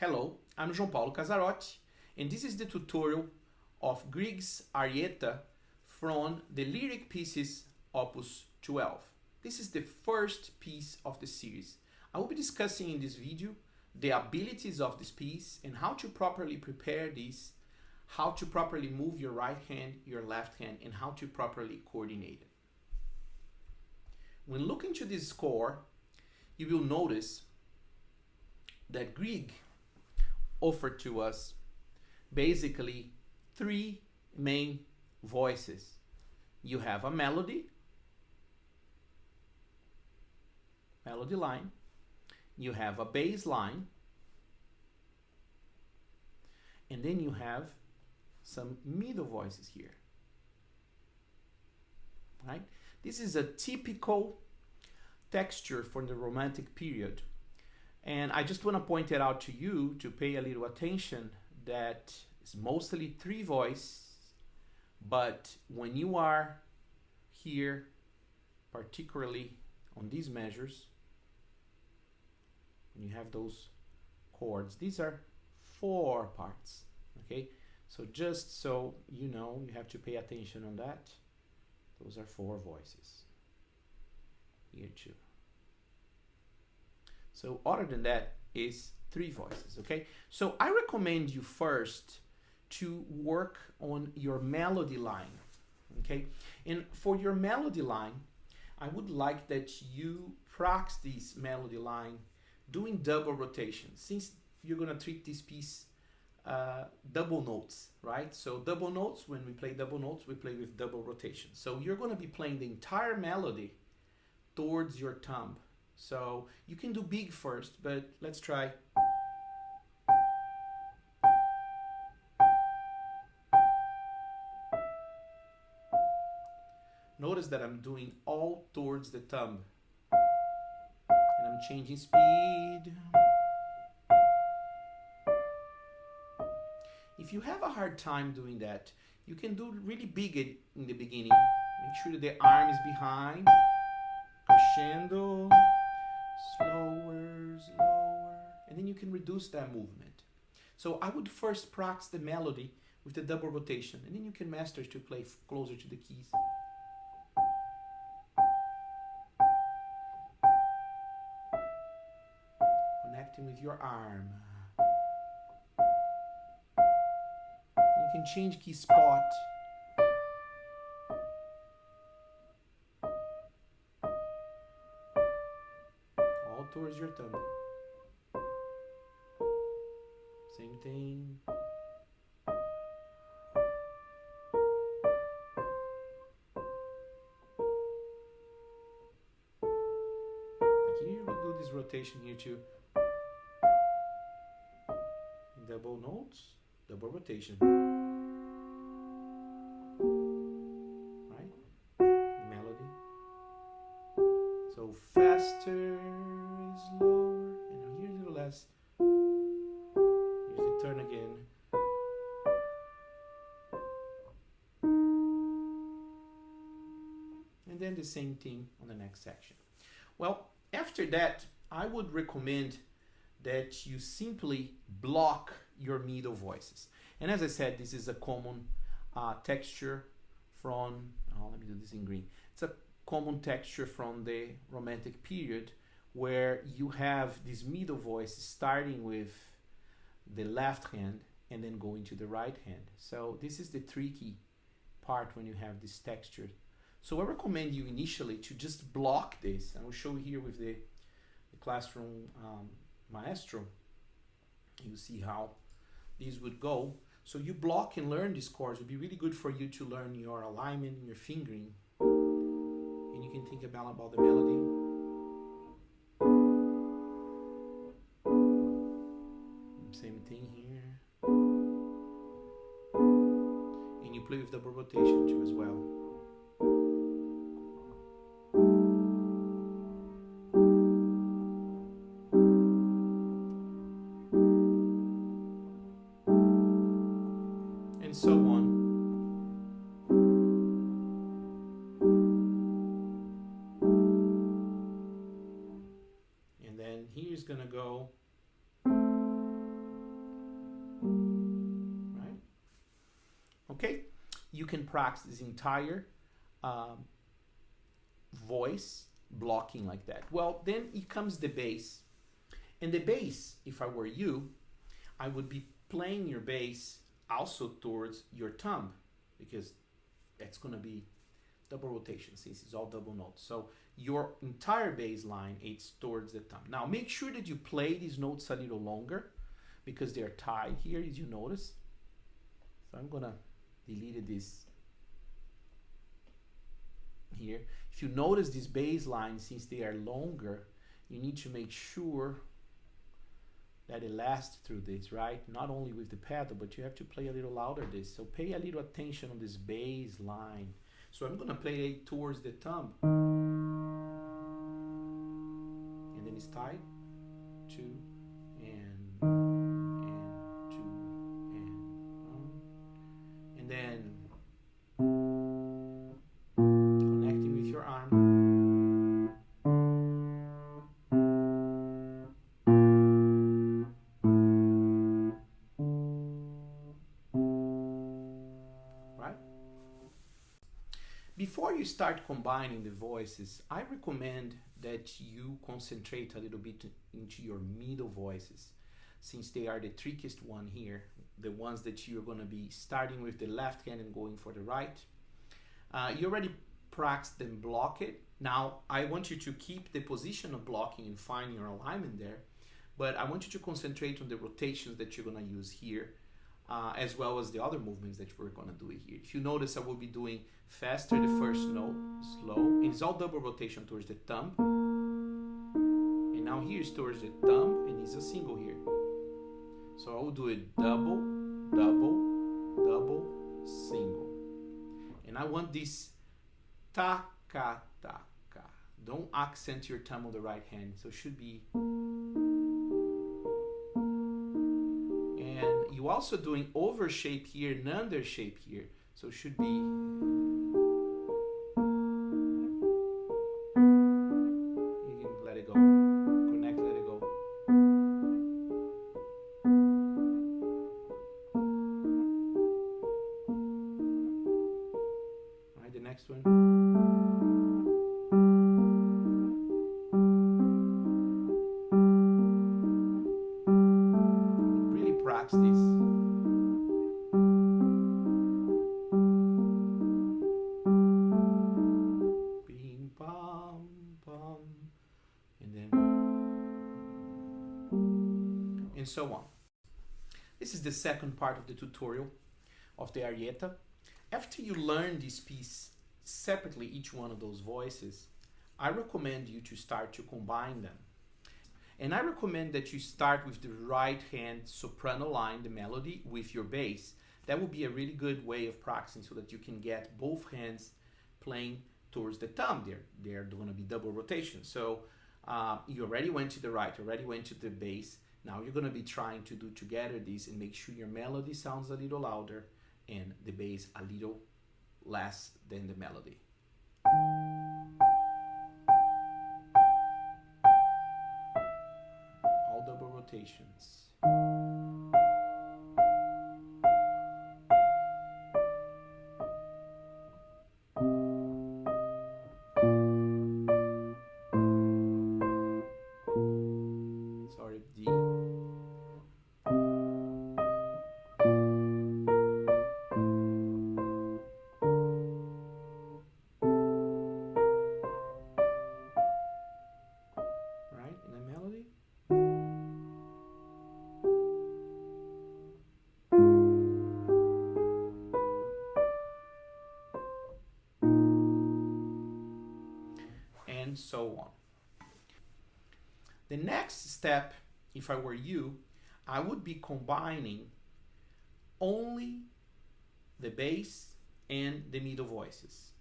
Hello, I'm Paulo Casarotti, and this is the tutorial of Grieg Arietta from the Lyric Pieces Opus 12. This is the first piece of the series. I will be discussing in this video the abilities of this piece and how to properly prepare this, how to properly move your right hand, your left hand, and how to properly coordinate it. When looking to this score, you will notice that Grieg offered to us basically three main voices. You have a melody line, you have a bass line, and then you have some middle voices here, right? This is a typical texture for the Romantic period. And I just want to point it out to you to pay a little attention that it's mostly three voice, but when you are here, particularly on these measures, when you have those chords, these are four parts, okay? So just so you know, you have to pay attention on that. Those are four voices. Here too. So other than that is three voices, okay? So I recommend you first to work on your melody line, okay? And for your melody line, I would like that you practice this melody line doing double rotation, since you're gonna treat this piece double notes, right? So double notes, when we play double notes, we play with double rotation. So you're gonna be playing the entire melody towards your thumb. So you can do big first, but let's try. Notice that I'm doing all towards the thumb. And I'm changing speed. If you have a hard time doing that, you can do really big in the beginning. Make sure that the arm is behind. Crescendo. Slower, slower, and then you can reduce that movement. So I would first practice the melody with the double rotation, and then you can master to play closer to the keys. Connecting with your arm. You can change key spot. Towards your thumb. Same thing. Like here, we'll do this rotation here too. Double notes, double rotation. Right? Melody. So faster. Lower, and here a little less. Here's the turn again. And then the same thing on the next section. Well, after that, I would recommend that you simply block your middle voices. And as I said, this is a common texture from, let me do this in green. It's a common texture from the Romantic period, where you have this middle voice starting with the left hand and then going to the right hand. So this is the tricky part when you have this texture. So I recommend you initially to just block this. I will show you here with the classroom maestro. You see how these would go. So you block and learn these chords. It would be really good for you to learn your alignment and your fingering. And you can think about the melody. Same thing here. play with double rotation too as well. And so on. And then here's gonna go, right? Okay, you can practice this entire voice blocking like that. Well, then it comes the bass. And the bass, if I were you, I would be playing your bass also towards your thumb, because that's going to be double rotation since it's all double notes. So your entire bass line is towards the thumb. Now make sure that you play these notes a little longer because they're tied here, as you notice. So I'm going to delete this here. If you notice this bass line, since they are longer, you need to make sure that it lasts through this, right? Not only with the pedal, but you have to play a little louder this. So pay a little attention on this bass line. So I'm gonna play it towards the thumb. And then it's tied, 2, and 2, and 1. And then connecting with your arm. Before you start combining the voices, I recommend that you concentrate a little bit into your middle voices, since they are the trickiest one here, the ones that you're going to be starting with the left hand and going for the right. You already practiced them block it. Now, I want you to keep the position of blocking and find your alignment there, but I want you to concentrate on the rotations that you're going to use here. As well as the other movements that we're going to do here. If you notice, I will be doing faster the first note, slow, and it's all double rotation towards the thumb. And now here's towards the thumb, and it's a single here. So I will do it double, double, double, single. And I want this ta-ka, ta-ka. Don't accent your thumb on the right hand, so it should be. You're also doing over shape here and under shape here. So it should be. You can let it go. Connect, let it go. All right, the next one. Really practice this. And so on. This is the second part of the tutorial of the Arietta. After you learn this piece separately, each one of those voices, I recommend you to start to combine them. And I recommend that you start with the right hand soprano line, the melody, with your bass. That will be a really good way of practicing so that you can get both hands playing towards the thumb. They're going to be double rotation. So you already went to the right, already went to the bass. Now you're going to be trying to do together this and make sure your melody sounds a little louder and the bass a little less than the melody. All double rotations. And so on. The next step, if I were you, I would be combining only the bass and the middle voices.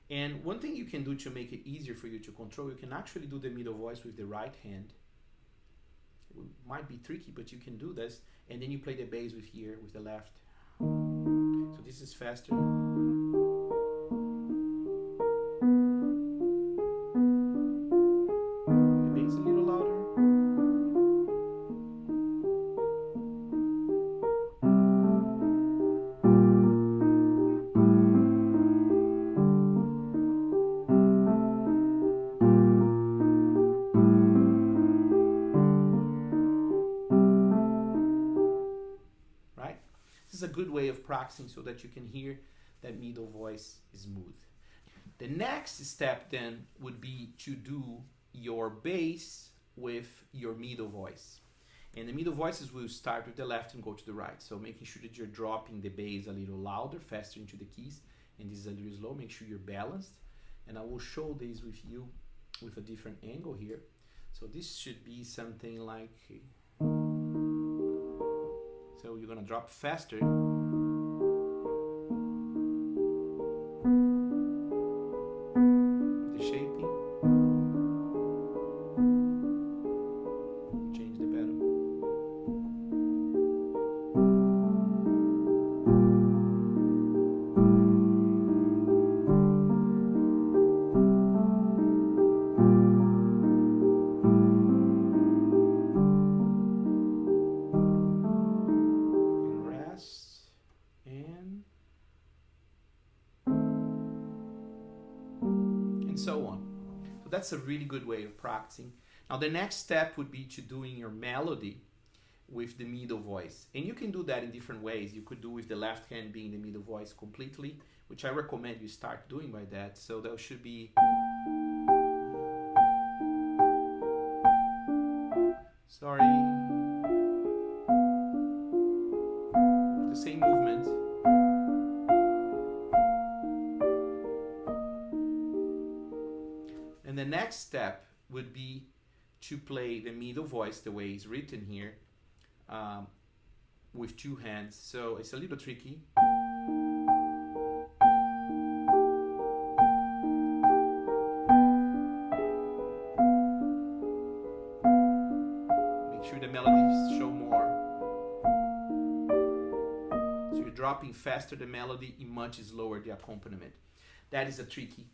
And one thing you can do to make it easier for you to control, you can actually do the middle voice with the right hand. It might be tricky, but you can do this, and then you play the bass with here with the left. So this is faster. The bass a little louder. This is a good way of practicing so that you can hear that middle voice smooth. The next step then would be to do your bass with your middle voice. And the middle voices will start with the left and go to the right. So making sure that you're dropping the bass a little louder, faster into the keys. And this is a little slow. Make sure you're balanced. And I will show this with you with a different angle here. So this should be something like... So you're gonna drop faster. The shaping. Change the pedal. So on. So that's a really good way of practicing. Now the next step would be to doing your melody with the middle voice. And you can do that in different ways. You could do with the left hand being the middle voice completely, which I recommend you start doing by that. So there should be... Sorry. The same movement. And the next step would be to play the middle voice the way it's written here with two hands. So it's a little tricky. Make sure the melodies show more. So you're dropping faster the melody and much slower the accompaniment. That is a tricky.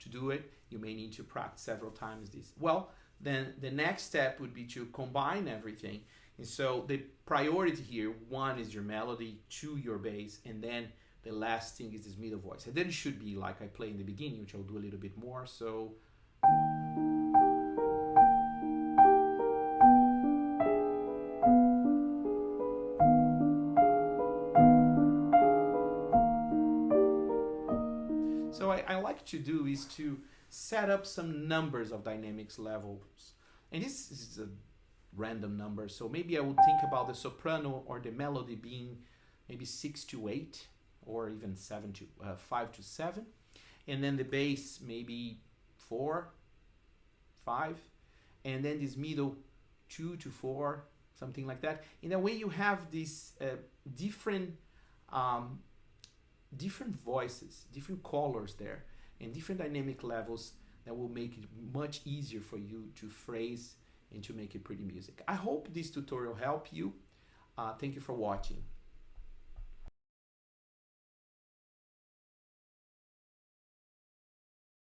To do it, you may need to practice several times this. Well, then the next step would be to combine everything. And so the priority here, one is your melody, two your bass, and then the last thing is this middle voice. And then it should be like I play in the beginning, which I'll do a little bit more. So I like to do is to set up some numbers of dynamics levels. And this is a random number. So maybe I would think about the soprano or the melody being maybe 6 to 8 or even 5 to 7. And then the bass maybe 4, 5. And then this middle 2 to 4, something like that. In a way you have these different voices, different colors there, and different dynamic levels that will make it much easier for you to phrase and to make it pretty music. I hope this tutorial helped you. Thank you for watching.